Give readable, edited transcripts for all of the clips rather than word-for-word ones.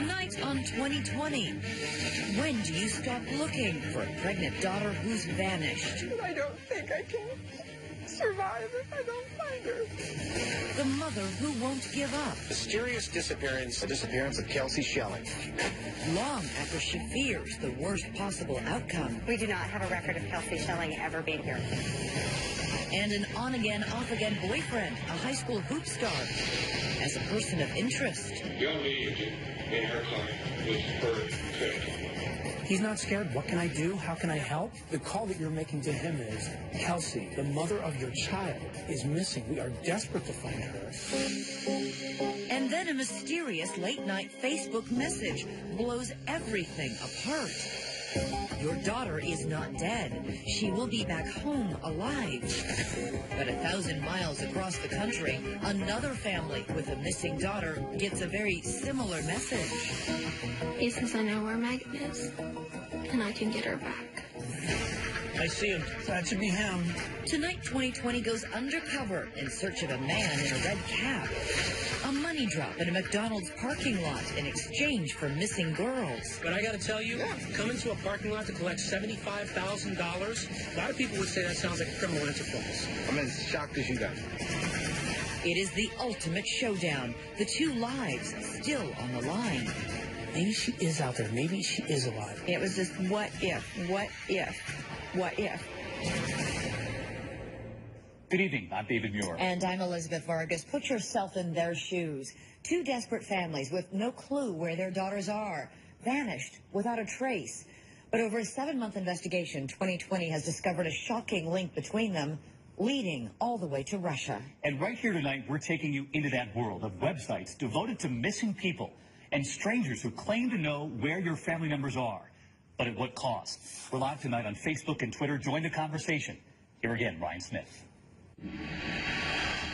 Tonight on 2020, when do you stop looking for a pregnant daughter who's vanished? I don't think I can survive if I don't find her. The mother who won't give up. Mysterious disappearance, the disappearance of Kelsey Schelling. Long after she fears the worst possible outcome. We do not have a record of Kelsey Schelling ever being here. And an on-again, off-again boyfriend, a high school hoop star, as a person of interest. Young lady in her car with her coat. He's not scared. What can I do? How can I help? The call that you're making to him is, Kelsey, the mother of your child, is missing. We are desperate to find her. And then a mysterious late-night Facebook message blows everything apart. Your daughter is not dead. She will be back home alive. But 1,000 miles across the country, another family with a missing daughter gets a very similar message. He says I know where Megan is, and I can get her back. I see him. That should be him. Tonight, 2020 goes undercover in search of a man in a red cap. A money drop in a McDonald's parking lot in exchange for missing girls. But I got to tell you, coming to a parking lot to collect $75,000, a lot of people would say that sounds like a criminal enterprise. I'm as shocked as you guys. It is the ultimate showdown. The two lives still on the line. Maybe she is out there. Maybe she is alive. It was just what if, what if, what if. Good evening. I'm David Muir. And I'm Elizabeth Vargas. Put yourself in their shoes. Two desperate families with no clue where their daughters are, vanished without a trace. But over a 7-month investigation, 2020 has discovered a shocking link between them, leading all the way to Russia. And right here tonight, we're taking you into that world of websites devoted to missing people and strangers who claim to know where your family members are. But at what cost? We're live tonight on Facebook and Twitter. Join the conversation. Here again, Ryan Smith.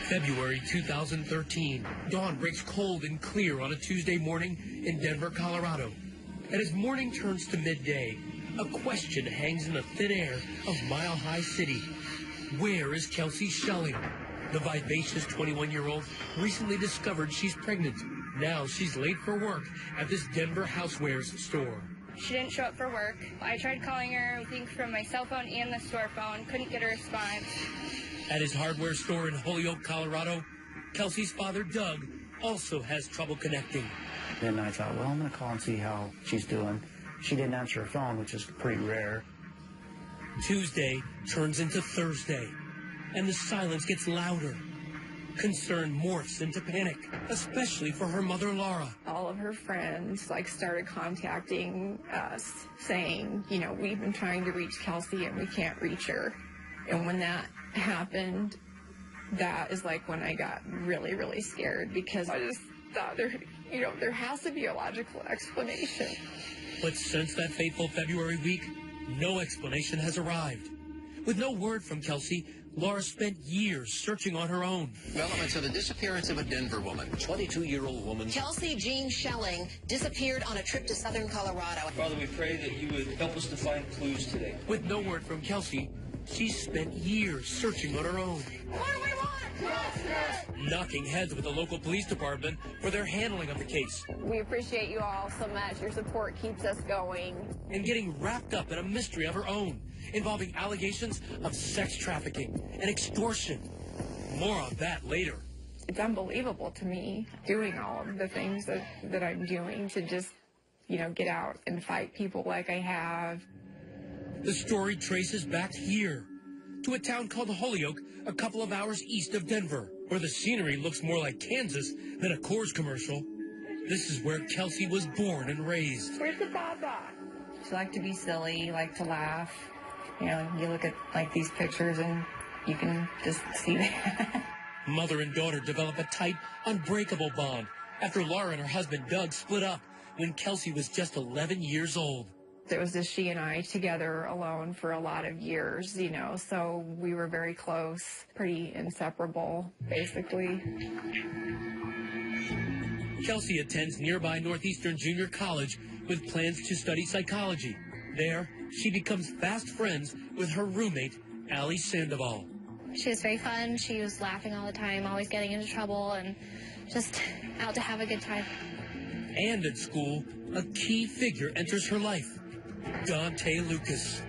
February 2013. Dawn breaks cold and clear on a Tuesday morning in Denver, Colorado. And as morning turns to midday, a question hangs in the thin air of Mile High City. Where is Kelsey Schelling? The vivacious 21-year-old recently discovered she's pregnant. Now she's late for work at this Denver housewares store. She didn't show up for work. I tried calling her, I think, from my cell phone and the store phone. Couldn't get a response. At his hardware store in Holyoke, Colorado, Kelsey's father, Doug, also has trouble connecting. Then I thought, well, I'm going to call and see how she's doing. She didn't answer her phone, which is pretty rare. Tuesday turns into Thursday, and the silence gets louder. Concern morphs into panic, especially for her mother, Laura. All of her friends started contacting us saying, we've been trying to reach Kelsey and we can't reach her. And when that happened, that is when I got really, really scared, because I just thought there has to be a logical explanation. But since that fateful February week, no explanation has arrived. With no word from Kelsey, Laura spent years searching on her own. Developments of the disappearance of a Denver woman, 22-year-old woman. Kelsey Jean Schelling disappeared on a trip to southern Colorado. Father, we pray that you would help us to find clues today. With no word from Kelsey, she's spent years searching on her own. What do we want? Justice! Knocking heads with the local police department for their handling of the case. We appreciate you all so much. Your support keeps us going. And getting wrapped up in a mystery of her own, involving allegations of sex trafficking and extortion. More on that later. It's unbelievable to me doing all of the things that I'm doing to just, get out and fight people like I have. The story traces back here to a town called Holyoke, a couple of hours east of Denver, where the scenery looks more like Kansas than a Coors commercial. This is where Kelsey was born and raised. Where's the baba? She liked to be silly, liked to laugh. You look at these pictures and you can just see that. Mother and daughter develop a tight, unbreakable bond after Laura and her husband Doug split up when Kelsey was just 11 years old. It was just she and I together alone for a lot of years, so we were very close, pretty inseparable, basically. Kelsey attends nearby Northeastern Junior College with plans to study psychology. There, she becomes fast friends with her roommate, Allie Sandoval. She was very fun. She was laughing all the time, always getting into trouble, and just out to have a good time. And at school, a key figure enters her life, Dante Lucas.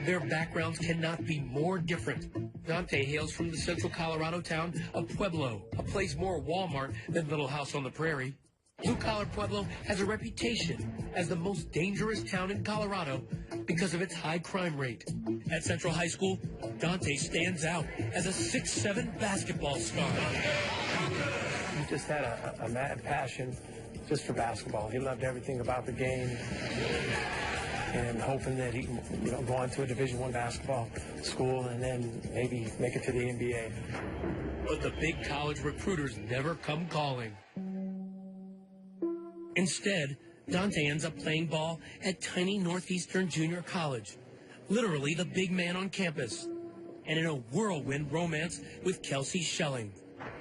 Their backgrounds cannot be more different. Dante hails from the central Colorado town of Pueblo, a place more Walmart than Little House on the Prairie. Blue-collar Pueblo has a reputation as the most dangerous town in Colorado because of its high crime rate. At Central High School, Dante stands out as a 6'7" basketball star. He just had a mad passion just for basketball. He loved everything about the game and hoping that he can, go on to a Division I basketball school and then maybe make it to the NBA. But the big college recruiters never come calling. Instead, Dante ends up playing ball at tiny Northeastern Junior College, literally the big man on campus, and in a whirlwind romance with Kelsey Schelling.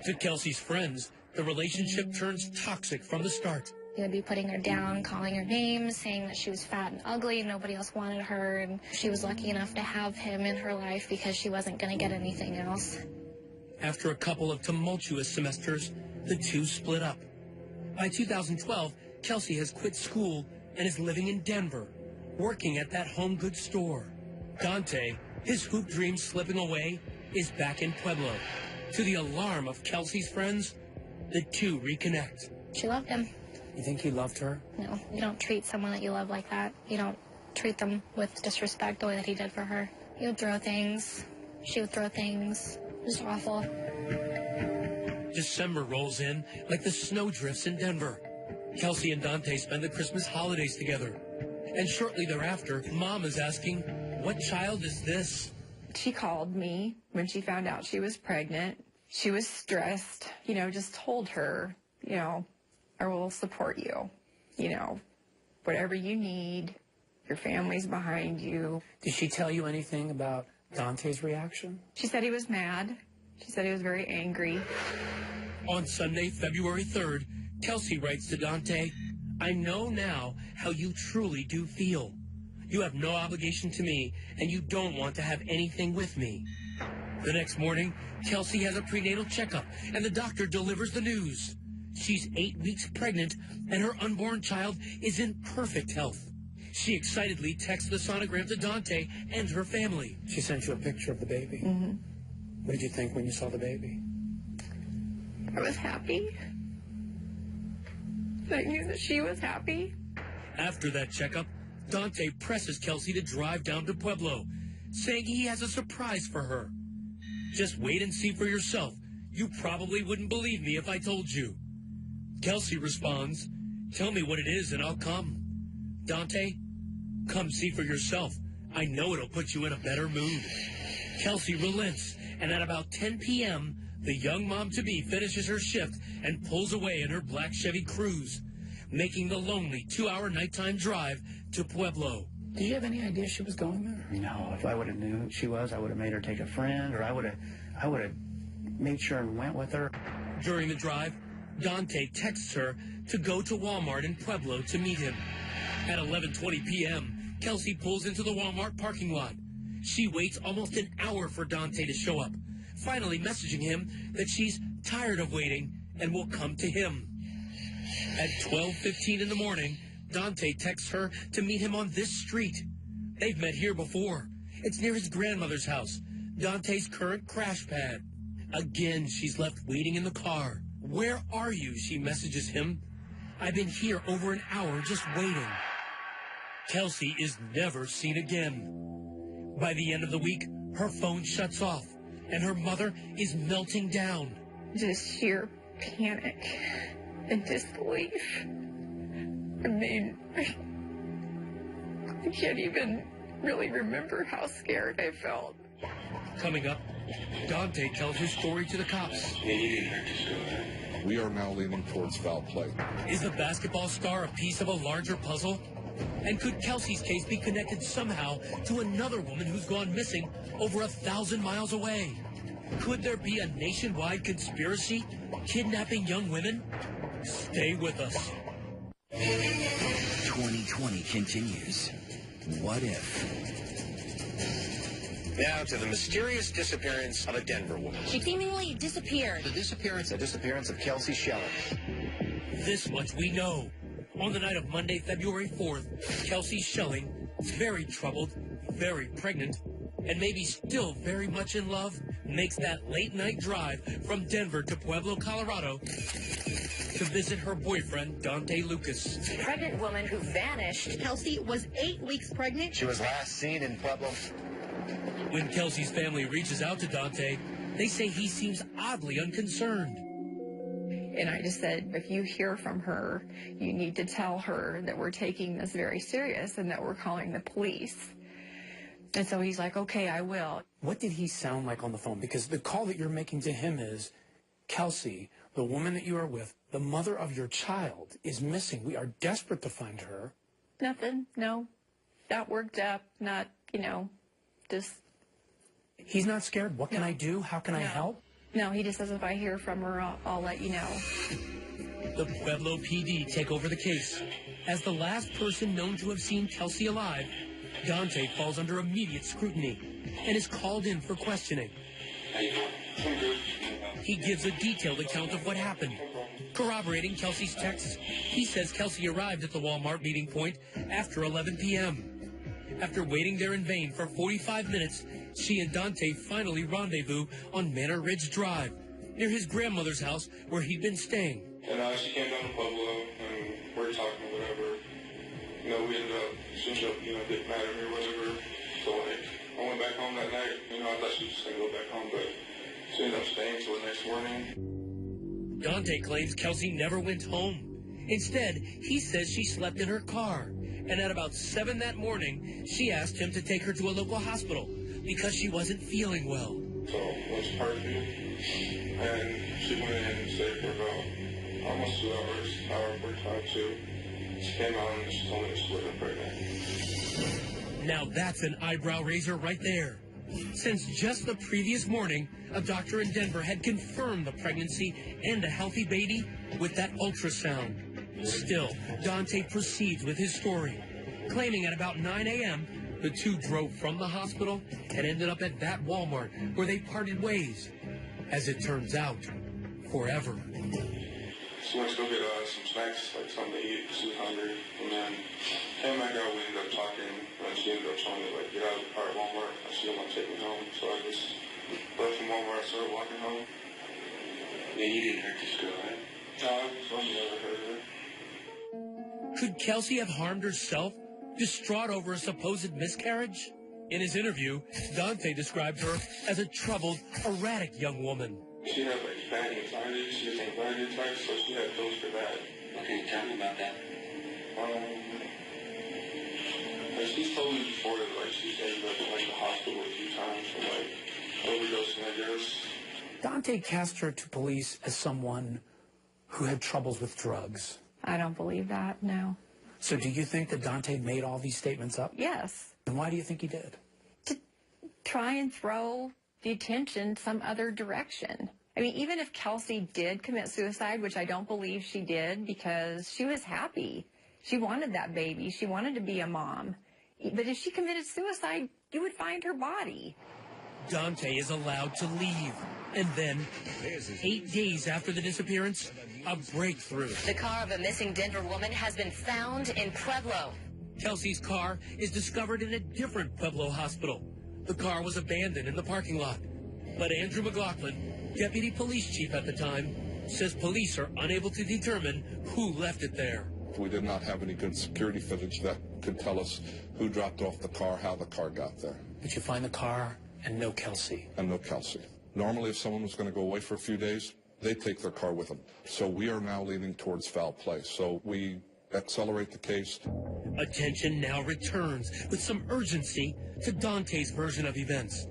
To Kelsey's friends, the relationship turns toxic from the start. He would be putting her down, calling her names, saying that she was fat and ugly and nobody else wanted her, and she was lucky enough to have him in her life because she wasn't going to get anything else. After a couple of tumultuous semesters, the two split up. By 2012, Kelsey has quit school and is living in Denver, working at that home goods store. Dante, his hoop dreams slipping away, is back in Pueblo. To the alarm of Kelsey's friends, the two reconnect. She loved him. You think he loved her? No, you don't treat someone that you love like that. You don't treat them with disrespect the way that he did for her. He would throw things. She would throw things. It was awful. December rolls in like the snowdrifts in Denver. Kelsey and Dante spend the Christmas holidays together. And shortly thereafter, Mom is asking, what child is this? She called me when she found out she was pregnant. She was stressed, just told her, I will support you, whatever you need, your family's behind you. Did she tell you anything about Dante's reaction? She said he was mad. She said he was very angry. On Sunday, February 3rd, Kelsey writes to Dante, I know now how you truly do feel. You have no obligation to me, and you don't want to have anything with me. The next morning, Kelsey has a prenatal checkup, and the doctor delivers the news. She's 8 weeks pregnant, and her unborn child is in perfect health. She excitedly texts the sonogram to Dante and her family. She sent you a picture of the baby. Mm-hmm. What did you think when you saw the baby? I was happy. I knew that she was happy. After that checkup, Dante presses Kelsey to drive down to Pueblo, saying he has a surprise for her. Just wait and see for yourself. You probably wouldn't believe me if I told you. Kelsey responds, tell me what it is and I'll come. Dante, come see for yourself. I know it'll put you in a better mood. Kelsey relents, and at about 10 p.m., the young mom-to-be finishes her shift and pulls away in her black Chevy Cruze, making the lonely 2-hour nighttime drive to Pueblo. Did you have any idea she was going there? No, if I would have knew who she was, I would have made her take a friend, or I would have made sure and went with her. During the drive, Dante texts her to go to Walmart in Pueblo to meet him. At 11:20 p.m., Kelsey pulls into the Walmart parking lot. She waits almost an hour for Dante to show up, finally messaging him that she's tired of waiting and will come to him. At 12:15 in the morning, Dante texts her to meet him on this street. They've met here before. It's near his grandmother's house, Dante's current crash pad. Again, she's left waiting in the car. Where are you? She messages him. I've been here over an hour just waiting. Kelsey is never seen again. By the end of the week, her phone shuts off, and her mother is melting down. Just sheer panic and disbelief. I mean, I can't even really remember how scared I felt. Coming up, Dante tells his story to the cops. We are now leaning towards foul play. Is the basketball star a piece of a larger puzzle? And could Kelsey's case be connected somehow to another woman who's gone missing over 1,000 miles away? Could there be a nationwide conspiracy kidnapping young women? Stay with us. 2020 continues. What if? Now to the mysterious disappearance of a Denver woman. She seemingly disappeared. The disappearance of Kelsey Schelling. This much we know. On the night of Monday, February 4th, Kelsey Schilling is very troubled, very pregnant, and maybe still very much in love, makes that late-night drive from Denver to Pueblo, Colorado, to visit her boyfriend, Dante Lucas. Pregnant woman who vanished. Kelsey was 8 weeks pregnant. She was last seen in Pueblo. When Kelsey's family reaches out to Dante, they say he seems oddly unconcerned. And I just said, if you hear from her, you need to tell her that we're taking this very serious and that we're calling the police. And so he's like, okay, I will. What did he sound like on the phone? Because the call that you're making to him is, Kelsey, the woman that you are with, the mother of your child, is missing. We are desperate to find her. Nothing, no. Not worked up, not, just... He's not scared? What can I do? How can I help? No, he just says if I hear from her, I'll let you know. The Pueblo PD take over the case. As the last person known to have seen Kelsey alive, Dante falls under immediate scrutiny and is called in for questioning. He gives a detailed account of what happened, corroborating Kelsey's texts. He says Kelsey arrived at the Walmart meeting point after 11 p.m. After waiting there in vain for 45 minutes, she and Dante finally rendezvous on Manor Ridge Drive, near his grandmother's house where he'd been staying. And she came down to Pueblo, and we're talking, whatever. We ended up, she ended up, getting mad at me or whatever. So, I went back home that night. I thought she was just going to go back home, but she ended up staying till the next morning. Dante claims Kelsey never went home. Instead, he says she slept in her car. And at about 7 that morning, she asked him to take her to a local hospital because she wasn't feeling well. So, went to Parkview, and she went in and stayed for about almost 2 hours, hour 45 too. She came out and she told me she wasn't pregnant. Now that's an eyebrow raiser right there. Since just the previous morning, a doctor in Denver had confirmed the pregnancy and a healthy baby with that ultrasound. Still, Dante proceeds with his story, claiming at about 9 a.m., the two drove from the hospital and ended up at that Walmart where they parted ways. As it turns out, forever. She went to go get some snacks, like something to eat. She was hungry. And then came back out, we ended up talking, and she ended up showing me, get out of the car at Walmart. She didn't want to take me home, so I just left from Walmart and started walking home. Yeah, you didn't hurt this girl, right? No, I never hurt her. Could Kelsey have harmed herself, distraught over a supposed miscarriage? In his interview, Dante described her as a troubled, erratic young woman. She had bad anxiety. She has anxiety attacks, so she had pills for that. Okay, tell me about that. She's told me before that she's ended up in the hospital a few times from overdosing, I guess. Dante cast her to police as someone who had troubles with drugs. I don't believe that, no. So do you think that Dante made all these statements up? Yes. And why do you think he did? To try and throw the attention some other direction. I mean, even if Kelsey did commit suicide, which I don't believe she did, because she was happy. She wanted that baby. She wanted to be a mom. But if she committed suicide, you would find her body. Dante is allowed to leave. And then, 8 days after the disappearance, a breakthrough. The car of a missing Denver woman has been found in Pueblo. Kelsey's car is discovered in a different Pueblo hospital. The car was abandoned in the parking lot. But Andrew McLaughlin, deputy police chief at the time, says police are unable to determine who left it there. We did not have any good security footage that could tell us who dropped off the car, how the car got there. But you find the car and no Kelsey. And no Kelsey. Normally, if someone was going to go away for a few days, they take their car with them. So we are now leaning towards foul play. So we accelerate the case. Attention now returns with some urgency to Dante's version of events.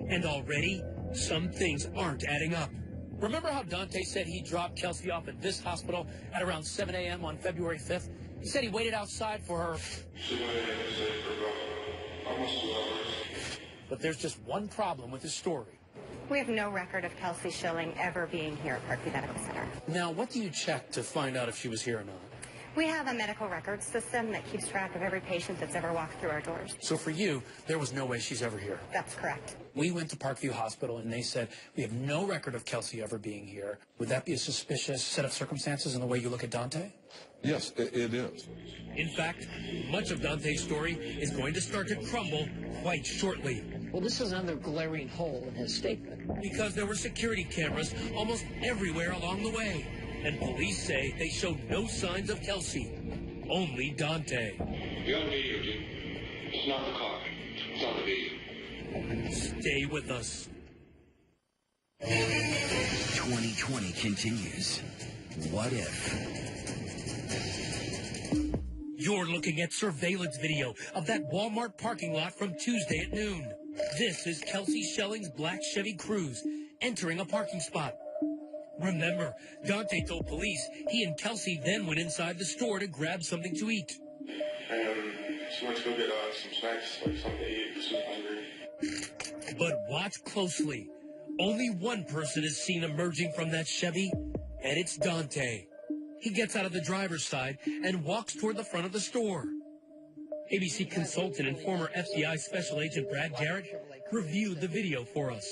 And already, some things aren't adding up. Remember how Dante said he dropped Kelsey off at this hospital at around 7 a.m. on February 5th? He said he waited outside for her. She went in and stayed for about almost 2 hours. But there's just one problem with his story. We have no record of Kelsey Schilling ever being here at Parkview Medical Center. Now, what do you check to find out if she was here or not? We have a medical records system that keeps track of every patient that's ever walked through our doors. So for you, there was no way she's ever here. That's correct. We went to Parkview Hospital, and they said, we have no record of Kelsey ever being here. Would that be a suspicious set of circumstances in the way you look at Dante? Yes, it is. In fact, much of Dante's story is going to start to crumble quite shortly. Well, this is another glaring hole in his statement. Because there were security cameras almost everywhere along the way. And police say they showed no signs of Kelsey, only Dante. You're on video, dude. It's not the car. It's on the video. Stay with us. 2020 continues. What if? You're looking at surveillance video of that Walmart parking lot from Tuesday at noon. This is Kelsey Schelling's black Chevy Cruze entering a parking spot. Remember, Dante told police he and Kelsey then went inside the store to grab something to eat. She went to go get some snacks, like something to eat, because she was hungry. But watch closely. Only one person is seen emerging from that Chevy, and it's Dante. He gets out of the driver's side and walks toward the front of the store. ABC consultant and former FBI Special Agent Brad Garrett reviewed the video for us.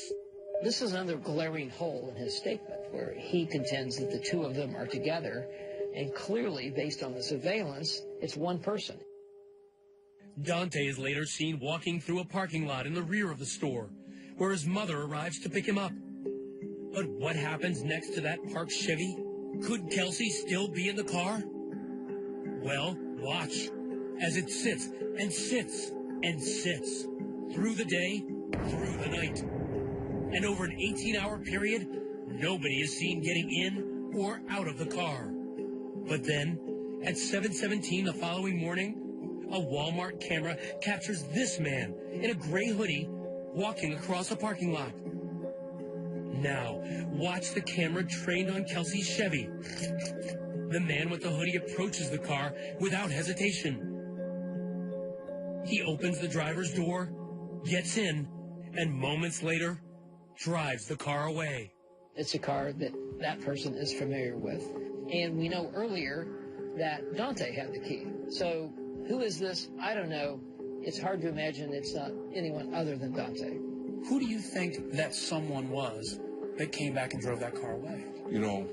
This is another glaring hole in his statement, where he contends that the two of them are together, and clearly, based on the surveillance, it's one person. Dante is later seen walking through a parking lot in the rear of the store, where his mother arrives to pick him up. But what happens next to that parked Chevy? Could Kelsey still be in the car? Well, watch as it sits and sits and sits through the day, through the night. And over an 18-hour period, nobody is seen getting in or out of the car. But then, at 7:17 the following morning, a Walmart camera captures this man in a gray hoodie walking across a parking lot. Now, watch the camera trained on Kelsey's Chevy. The man with the hoodie approaches the car without hesitation. He opens the driver's door, gets in, and moments later, drives the car away. It's a car that that person is familiar with. And we know earlier that Dante had the key. So who is this? I don't know. It's hard to imagine it's not anyone other than Dante. Who do you think that someone was that came back and drove that car away? You know,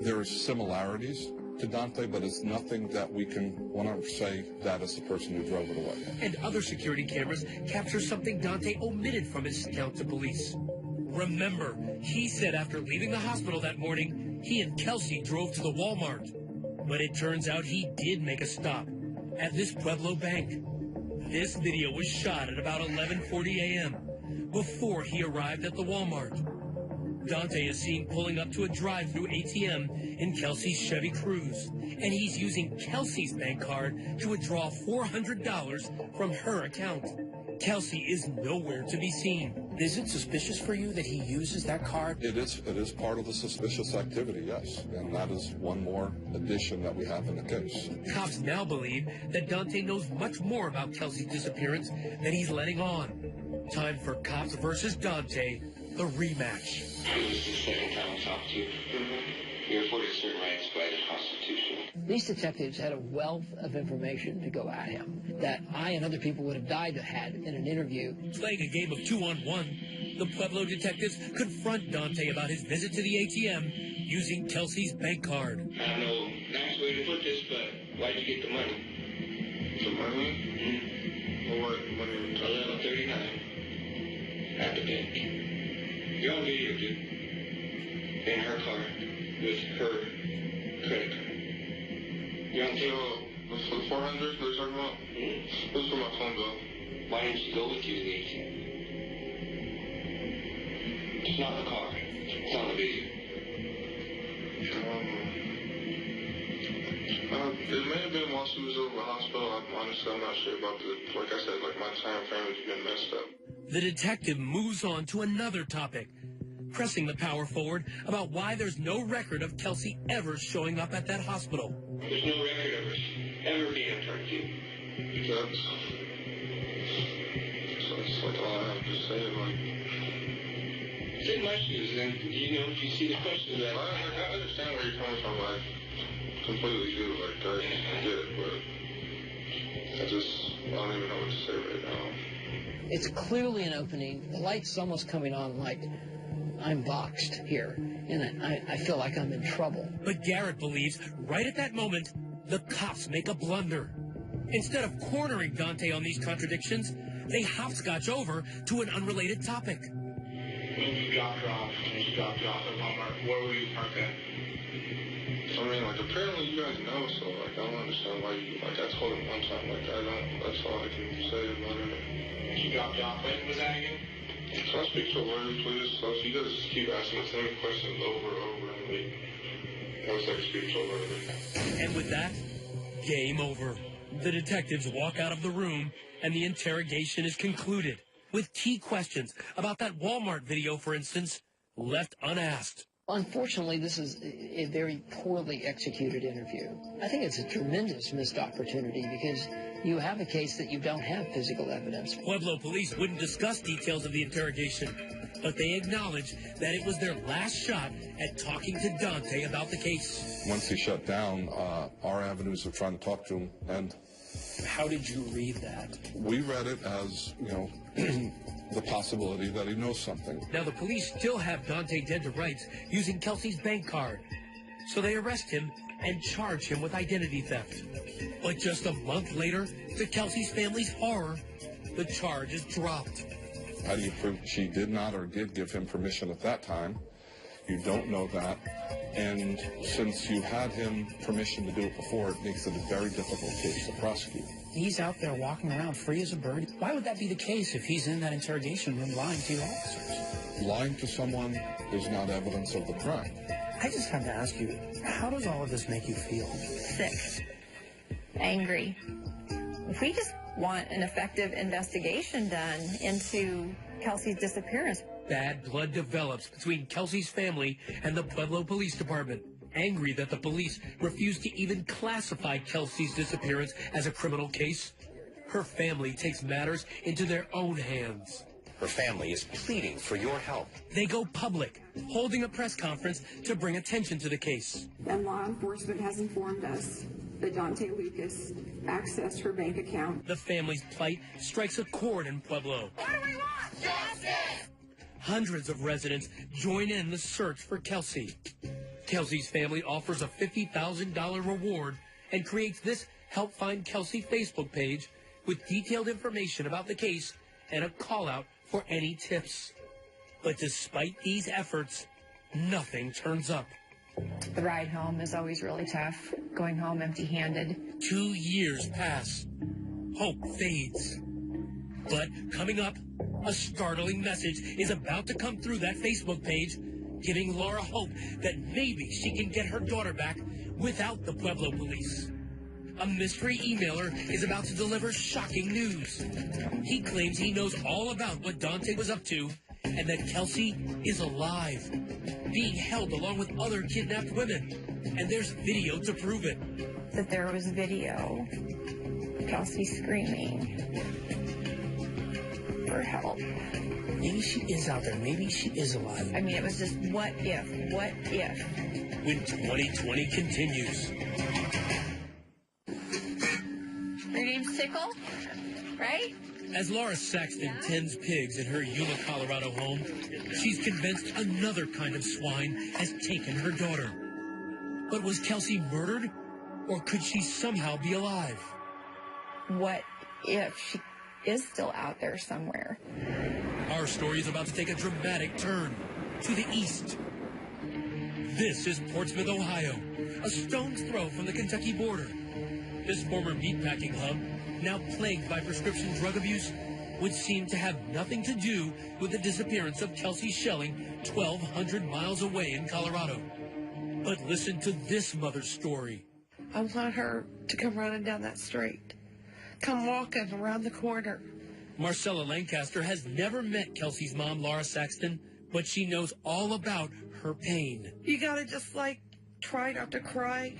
there's similarities to Dante, but it's nothing that we can 100% say that is the person who drove it away. And other security cameras capture something Dante omitted from his account to police. Remember, he said after leaving the hospital that morning, he and Kelsey drove to the Walmart. But it turns out he did make a stop at this Pueblo bank. This video was shot at about 11:40 a.m. before he arrived at the Walmart. Dante is seen pulling up to a drive-through ATM in Kelsey's Chevy Cruze, and he's using Kelsey's bank card to withdraw $400 from her account. Kelsey is nowhere to be seen. Is it suspicious for you that he uses that card? It is part of the suspicious activity, yes. And that is one more addition that we have in the case. Cops now believe that Dante knows much more about Kelsey's disappearance than he's letting on. Time for Cops versus Dante, the rematch. This is the second time I talked to you. You're afforded certain rights by the Constitution. These detectives had a wealth of information to go at him that I and other people would have died to have had in an interview. Playing a game of 2-on-1, the Pueblo detectives confront Dante about his visit to the ATM using Kelsey's bank card. I don't know the nice way to put this, but why'd you get the money? The money? Mm-hmm. What money? 11:39 at the bank. You're on video, dude. In her car with her credit card. You're on video. This for the 400 they're talking about? Mm-hmm. This is for my phone bill. Why didn't you go with you to the ATM? It's not the car. It's on the video. It may have been while she was over the hospital. Honestly, I'm not sure about the, like I said, like my time frame has been messed up. The detective moves on to another topic, pressing the power forward about why there's no record of Kelsey ever showing up at that hospital. There's no record of her ever being turned to you. That's like all I have to say. Like, sit in my shoes, and you see the questions that I understand where you're coming from. Like, completely do. Like, I get it, but I don't even know what to say right now. It's clearly an opening. The light's almost coming on like I'm boxed here, and I feel like I'm in trouble. But Garrett believes right at that moment, the cops make a blunder. Instead of cornering Dante on these contradictions, they hopscotch over to an unrelated topic. When you dropped her off at Walmart, where were you parked at? I mean, like, apparently you guys know, so, like, I don't understand why you, like, I told him one time, like, that's all I can say about it. You dropped her off, when was that again? Can I speak to a lawyer, please? So you guys just keep asking the same questions over and over, and I was like, speak to a lawyer. And with that, game over. The detectives walk out of the room, and the interrogation is concluded, with key questions about that Walmart video, for instance, left unasked. Unfortunately, this is a very poorly executed interview. I think it's a tremendous missed opportunity because you have a case that you don't have physical evidence. Pueblo police wouldn't discuss details of the interrogation, but they acknowledged that it was their last shot at talking to Dante about the case. Once he shut down, our avenues of trying to talk to him end. How did you read that? We read it as, the possibility that he knows something. Now, the police still have Dante dead to rights using Kelsey's bank card. So they arrest him and charge him with identity theft. But just a month later, to Kelsey's family's horror, the charge is dropped. How do you prove she did not or did give him permission at that time? You don't know that. And since you had him permission to do it before, it makes it a very difficult case to prosecute. He's out there walking around free as a bird. Why would that be the case if he's in that interrogation room lying to your officers? Lying to someone is not evidence of the crime. I just have to ask you, how does all of this make you feel? Sick. Angry. If we just want an effective investigation done into Kelsey's disappearance. Bad blood develops between Kelsey's family and the Pueblo Police Department. Angry that the police refused to even classify Kelsey's disappearance as a criminal case, her family takes matters into their own hands. Her family is pleading for your help. They go public, holding a press conference to bring attention to the case. And law enforcement has informed us that Dante Lucas accessed her bank account. The family's plight strikes a chord in Pueblo. What do we want? Justice! Hundreds of residents join in the search for Kelsey. Kelsey's family offers a $50,000 reward and creates this Help Find Kelsey Facebook page with detailed information about the case and a call-out for any tips. But despite these efforts, nothing turns up. The ride home is always really tough, going home empty-handed. 2 years pass. Hope fades. But coming up, a startling message is about to come through that Facebook page, giving Laura hope that maybe she can get her daughter back without the Pueblo police. A mystery emailer is about to deliver shocking news. He claims he knows all about what Dante was up to and that Kelsey is alive, being held along with other kidnapped women. And there's video to prove it. That there was video of Kelsey screaming for help. Maybe she is out there. Maybe she is alive. I mean, it was just what if? What if? When 2020 continues. Your name's Tickle, right? As Laura Saxton tends pigs in her Yuma, Colorado home, she's convinced another kind of swine has taken her daughter. But was Kelsey murdered? Or could she somehow be alive? What if she is still out there somewhere? Our story is about to take a dramatic turn to the east. This is Portsmouth, Ohio, a stone's throw from the Kentucky border. This former meatpacking hub, now plagued by prescription drug abuse, would seem to have nothing to do with the disappearance of Kelsey Schelling 1,200 miles away in Colorado. But listen to this mother's story. I want her to come running down that street. Come walking around the corner. Marcella Lancaster has never met Kelsey's mom, Laura Saxton, but she knows all about her pain. You gotta just, try not to cry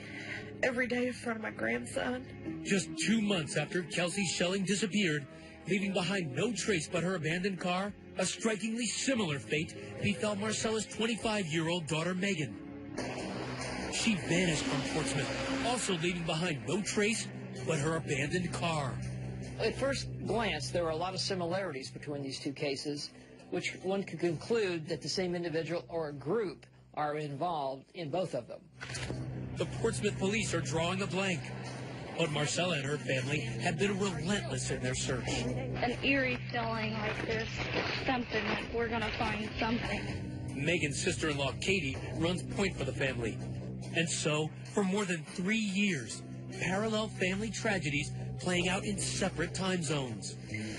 every day in front of my grandson. Just 2 months after Kelsey Schelling disappeared, leaving behind no trace but her abandoned car, a strikingly similar fate befell Marcella's 25-year-old daughter, Megan. She vanished from Portsmouth, also leaving behind no trace but her abandoned car. At first glance, there were a lot of similarities between these two cases, which one could conclude that the same individual or a group are involved in both of them. The Portsmouth police are drawing a blank, but Marcella and her family have been relentless in their search. An eerie feeling like there's something, like we're going to find something. Megan's sister-in-law, Katie, runs point for the family. And so, for more than 3 years, parallel family tragedies playing out in separate time zones.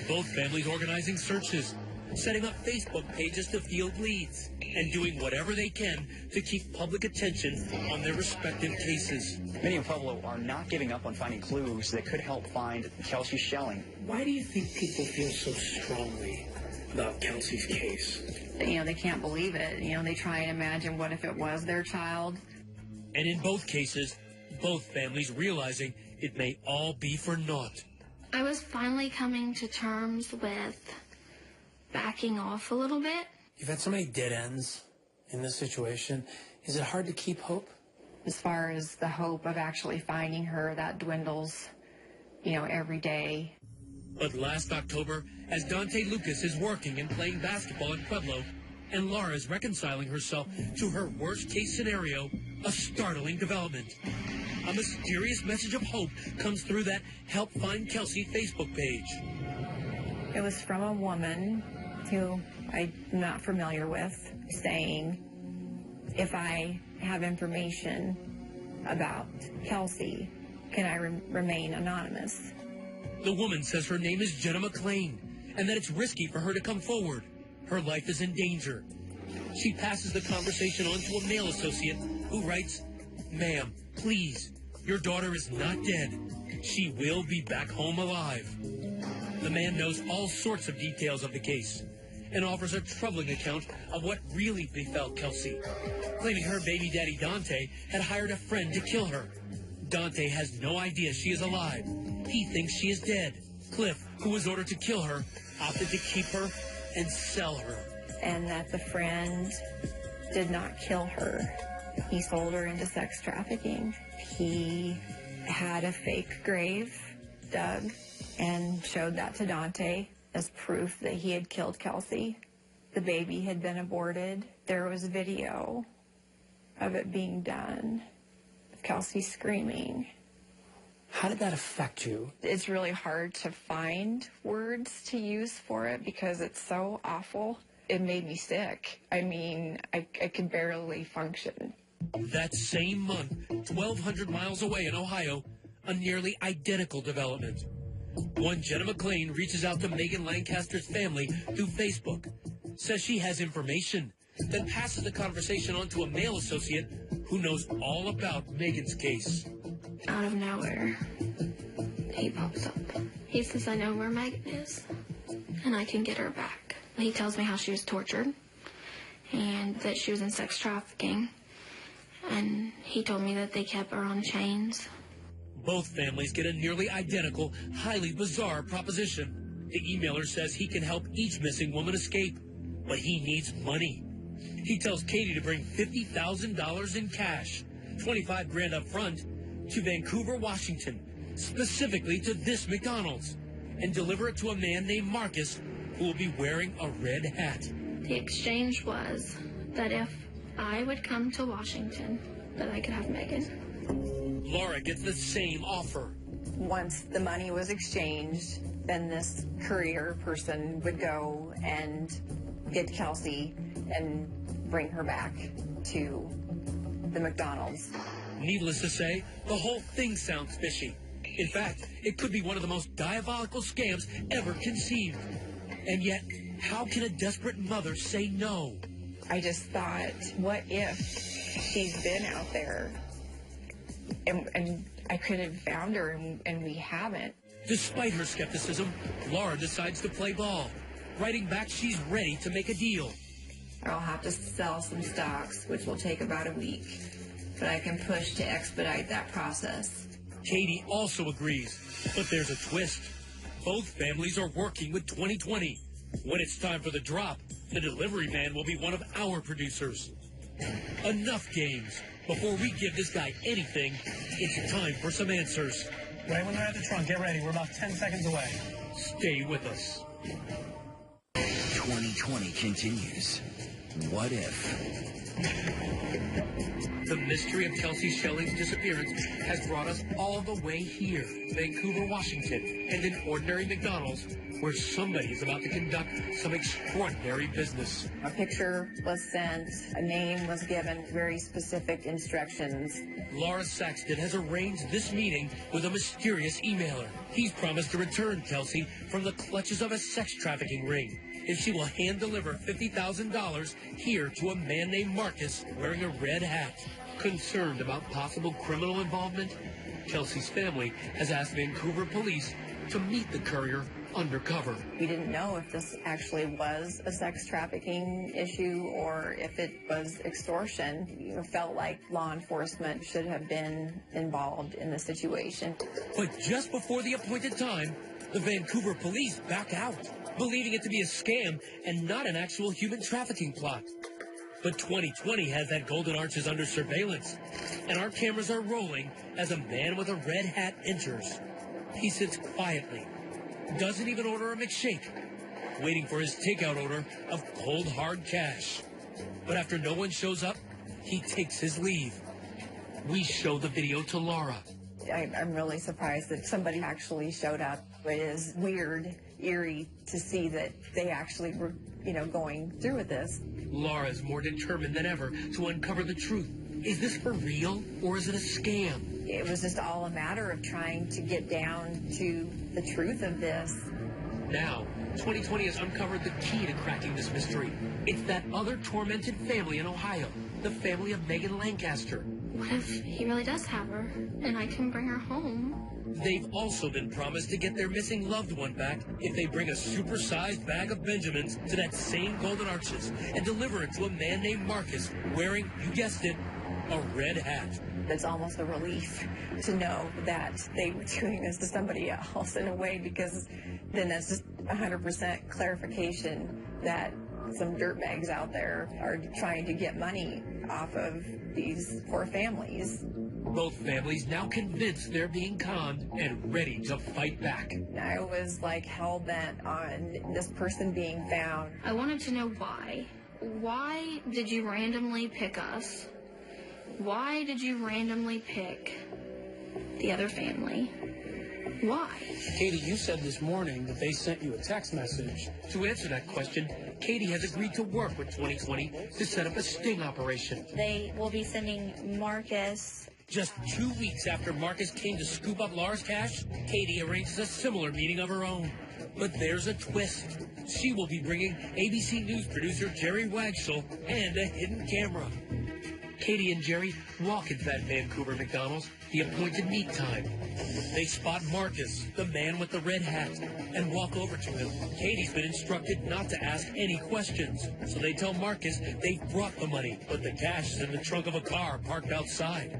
Both families organizing searches, setting up Facebook pages to field leads, and doing whatever they can to keep public attention on their respective cases. Many in Pueblo are not giving up on finding clues that could help find Kelsey Schelling. Why do you think people feel so strongly about Kelsey's case? You know, they can't believe it. You know, they try and imagine what if it was their child. And in both cases, both families realizing it may all be for naught. I was finally coming to terms with backing off a little bit. You've had so many dead ends in this situation. Is it hard to keep hope? As far as the hope of actually finding her, that dwindles, you know, every day. But last October, as Dante Lucas is working and playing basketball in Pueblo, and Laura is reconciling herself to her worst-case scenario, a startling development. A mysterious message of hope comes through that Help Find Kelsey Facebook page. It was from a woman who I'm not familiar with, saying, if I have information about Kelsey, can I remain anonymous? The woman says her name is Jenna McLean, and that it's risky for her to come forward. Her life is in danger. She passes the conversation on to a male associate who writes, "Ma'am, please, your daughter is not dead. She will be back home alive." The man knows all sorts of details of the case and offers a troubling account of what really befell Kelsey, claiming her baby daddy Dante had hired a friend to kill her. Dante has no idea she is alive. He thinks she is dead. Cliff, who was ordered to kill her, opted to keep her and sell her. And that the friend did not kill her. He sold her into sex trafficking. He had a fake grave dug and showed that to Dante as proof that he had killed Kelsey. The baby had been aborted. There was video of it being done, of Kelsey screaming. How did that affect you? It's really hard to find words to use for it because it's so awful. It made me sick. I mean, I could barely function. That same month, 1,200 miles away in Ohio, a nearly identical development. One Jenna McLean reaches out to Megan Lancaster's family through Facebook, says she has information, then passes the conversation on to a male associate who knows all about Megan's case. Out of nowhere, he pops up. He says, I know where Megan is, and I can get her back. He tells me how she was tortured, and that she was in sex trafficking, and he told me that they kept her on chains. Both families get a nearly identical, highly bizarre proposition. The emailer says he can help each missing woman escape, but he needs money. He tells Katie to bring $50,000 in cash, $25,000 up front, to Vancouver, Washington, specifically to this McDonald's, and deliver it to a man named Marcus who will be wearing a red hat. The exchange was that if I would come to Washington, that I could have Megan. Laura gets the same offer. Once the money was exchanged, then this courier person would go and get Kelsey and bring her back to the McDonald's. Needless to say, the whole thing sounds fishy. In fact, it could be one of the most diabolical scams ever conceived. And yet, how can a desperate mother say no? I just thought, what if she's been out there and I could have found her and we haven't? Despite her skepticism, Laura decides to play ball, writing back she's ready to make a deal. I'll have to sell some stocks, which will take about a week, but I can push to expedite that process. Katie also agrees, but there's a twist. Both families are working with 2020. When it's time for the drop, the delivery man will be one of our producers. Enough games. Before we give this guy anything, it's time for some answers. Right when they're at the trunk, get ready. We're about 10 seconds away. Stay with us. 2020 continues. What if? The mystery of Kelsey Schelling's disappearance has brought us all the way here, Vancouver, Washington, and an ordinary McDonald's where somebody is about to conduct some extraordinary business. A picture was sent, a name was given, very specific instructions. Laura Saxton has arranged this meeting with a mysterious emailer. He's promised to return Kelsey from the clutches of a sex trafficking ring if she will hand deliver $50,000 here to a man named Marcus wearing a red hat. Concerned about possible criminal involvement, Kelsey's family has asked Vancouver police to meet the courier undercover. We didn't know if this actually was a sex trafficking issue or if it was extortion. You felt like law enforcement should have been involved in the situation. But just before the appointed time, the Vancouver police back out, believing it to be a scam and not an actual human trafficking plot. But 2020 has that Golden Arches under surveillance, and our cameras are rolling as a man with a red hat enters. He sits quietly, doesn't even order a McShake, waiting for his takeout order of cold hard cash. But after no one shows up, he takes his leave. We show the video to Laura. I'm really surprised that somebody actually showed up. It is weird, eerie to see that they actually were, going through with this. Laura is more determined than ever to uncover the truth. Is this for real or is it a scam? It was just all a matter of trying to get down to the truth of this. Now, 2020 has uncovered the key to cracking this mystery. It's that other tormented family in Ohio, the family of Megan Lancaster. What if he really does have her, and I can bring her home? They've also been promised to get their missing loved one back if they bring a supersized bag of Benjamins to that same Golden Arches and deliver it to a man named Marcus wearing, you guessed it, a red hat. It's almost a relief to know that they were doing this to somebody else in a way, because then that's just 100% clarification that some dirtbags out there are trying to get money off of these poor families. Both families now convinced they're being conned and ready to fight back. I was like hell-bent on this person being found. I wanted to know why. Why did you randomly pick us? Why did you randomly pick the other family? Why? Katie, you said this morning that they sent you a text message. To answer that question, Katie has agreed to work with 2020 to set up a sting operation. They will be sending Marcus. Just 2 weeks after Marcus came to scoop up Laura's cash, Katie arranges a similar meeting of her own. But there's a twist. She will be bringing ABC News producer Jerry Wagshall and a hidden camera. Katie and Jerry walk into that Vancouver McDonald's, the appointed meet time. They spot Marcus, the man with the red hat, and walk over to him. Katie's been instructed not to ask any questions, so they tell Marcus they've brought the money, but the cash is in the trunk of a car parked outside.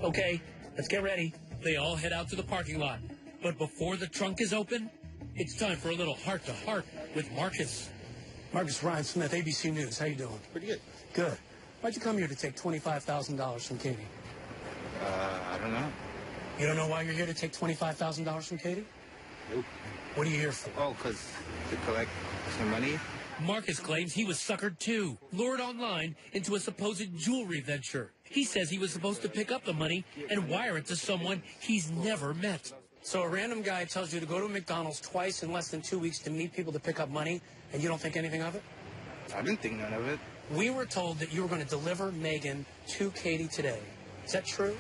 Okay, let's get ready. They all head out to the parking lot, but before the trunk is open, it's time for a little heart-to-heart with Marcus. Marcus, Ryan Smith, ABC News. How you doing? Pretty good. Good. Why'd you come here to take $25,000 from Katie? I don't know. You don't know why you're here to take $25,000 from Katie? Nope. What are you here for? Oh, because to collect some money. Marcus claims he was suckered too, lured online into a supposed jewelry venture. He says he was supposed to pick up the money and wire it to someone he's never met. So a random guy tells you to go to McDonald's twice in less than 2 weeks to meet people to pick up money, and you don't think anything of it? I didn't think none of it. We were told that you were going to deliver Megan to Katie today. Is that true?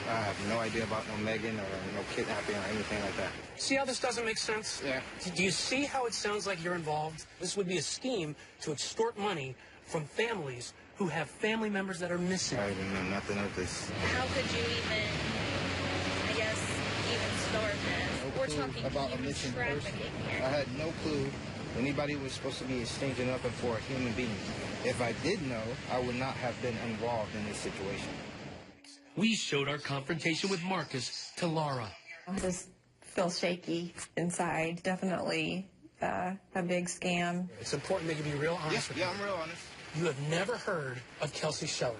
I have no idea about no Megan or no kidnapping or anything like that. See how this doesn't make sense? Yeah. Do you see how it sounds like you're involved? This would be a scheme to extort money from families who have family members that are missing. I didn't know nothing of this. How could you even, I guess, even start this? We're talking about a human missing trafficking person. here. I had no clue anybody was supposed to be exchanging up for a human being. If I did know, I would not have been involved in this situation. We showed our confrontation with Marcus to Laura. I just feel shaky inside. Definitely a big scam. It's important that you be real honest with me. Yeah, I'm real honest. You have never heard of Kelsey Schelling?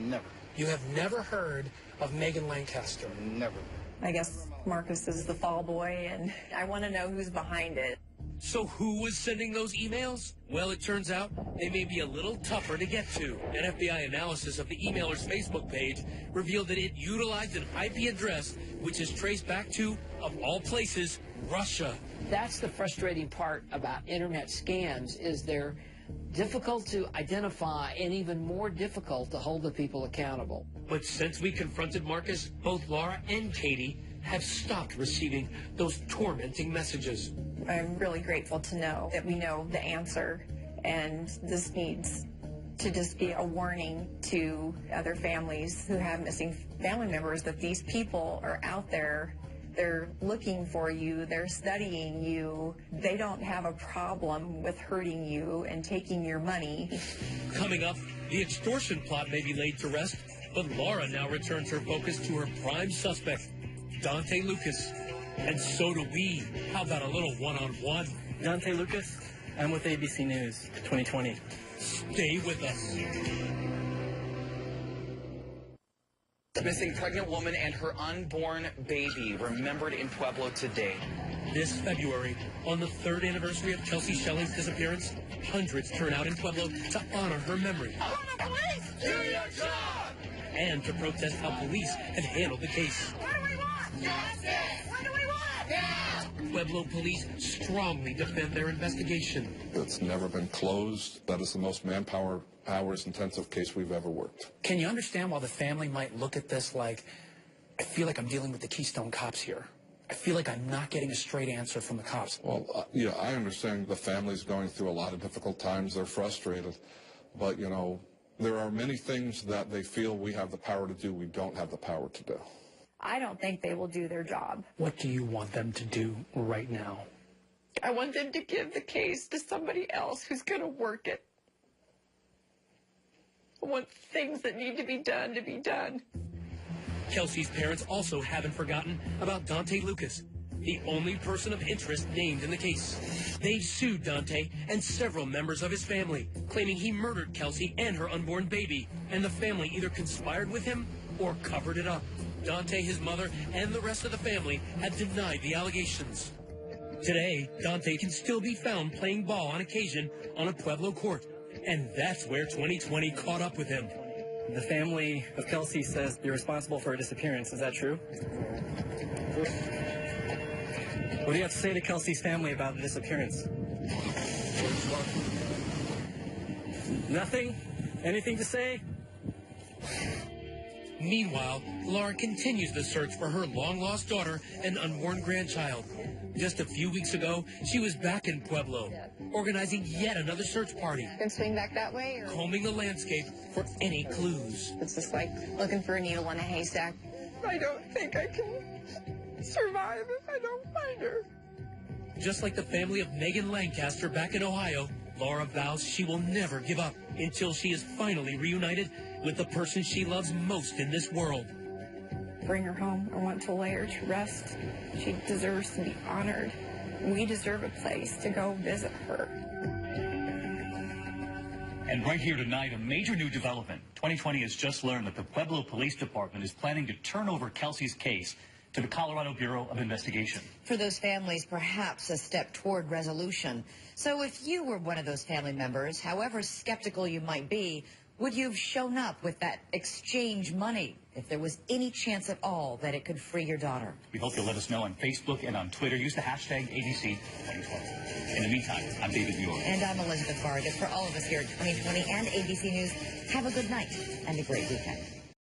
Never. You have never heard of Megan Lancaster? Never. I guess Marcus is the fall boy, and I want to know who's behind it. So who was sending those emails? Well, it turns out they may be a little tougher to get to. An FBI analysis of the emailer's Facebook page revealed that it utilized an IP address which is traced back to, of all places, Russia. That's the frustrating part about internet scams, is they're difficult to identify and even more difficult to hold the people accountable. But since we confronted Marcus, both Laura and Katie have stopped receiving those tormenting messages. I'm really grateful to know that we know the answer, and this needs to just be a warning to other families who have missing family members that these people are out there. They're looking for you. They're studying you. They don't have a problem with hurting you and taking your money. Coming up, the extortion plot may be laid to rest, but Laura now returns her focus to her prime suspect, Dante Lucas. And so do we. How about a little one-on-one? Dante Lucas, I'm with ABC News 2020. Stay with us. The missing pregnant woman and her unborn baby remembered in Pueblo today. This February, on the 3rd anniversary of Kelsey Schelling's disappearance, hundreds turn out in Pueblo to honor her memory. Do your job! And to protest how police have handled the case. What do we want? Justice! What do we want? Yeah! Pueblo police strongly defend their investigation. It's never been closed. That is the most hours intensive case we've ever worked. Can you understand why the family might look at this like, I feel like I'm dealing with the Keystone Cops here. I feel like I'm not getting a straight answer from the cops. Well, yeah, I understand the family's going through a lot of difficult times. They're frustrated. But, you know, there are many things that they feel we have the power to do we don't have the power to do. I don't think they will do their job. What do you want them to do right now? I want them to give the case to somebody else who's going to work it. I want things that need to be done to be done. Kelsey's parents also haven't forgotten about Dante Lucas, the only person of interest named in the case. They sued Dante and several members of his family, claiming he murdered Kelsey and her unborn baby, and the family either conspired with him or covered it up. Dante, his mother, and the rest of the family had denied the allegations. Today, Dante can still be found playing ball on occasion on a Pueblo court, and that's where 2020 caught up with him. The family of Kelsey says you're responsible for her disappearance. Is that true? What do you have to say to Kelsey's family about the disappearance? Nothing? Anything to say? Meanwhile, Laura continues the search for her long-lost daughter and unborn grandchild. Just a few weeks ago, she was back in Pueblo, organizing yet another search party. Can swing back that way? Or? Combing the landscape for any clues. It's just like looking for a needle in a haystack. I don't think I can survive if I don't find her. Just like the family of Megan Lancaster back in Ohio, Laura vows she will never give up until she is finally reunited with the person she loves most in this world. Bring her home. I want to lay her to rest. She deserves to be honored. We deserve a place to go visit her. And right here tonight, a major new development. 2020 has just learned that the Pueblo Police Department is planning to turn over Kelsey's case to the Colorado Bureau of Investigation. For those families, perhaps a step toward resolution. So if you were one of those family members, however skeptical you might be, would you have shown up with that exchange money if there was any chance at all that it could free your daughter? We hope you'll let us know on Facebook and on Twitter. Use the hashtag ABC2020. In the meantime, I'm David Muir. And I'm Elizabeth Vargas. For all of us here at 2020 and ABC News, have a good night and a great weekend.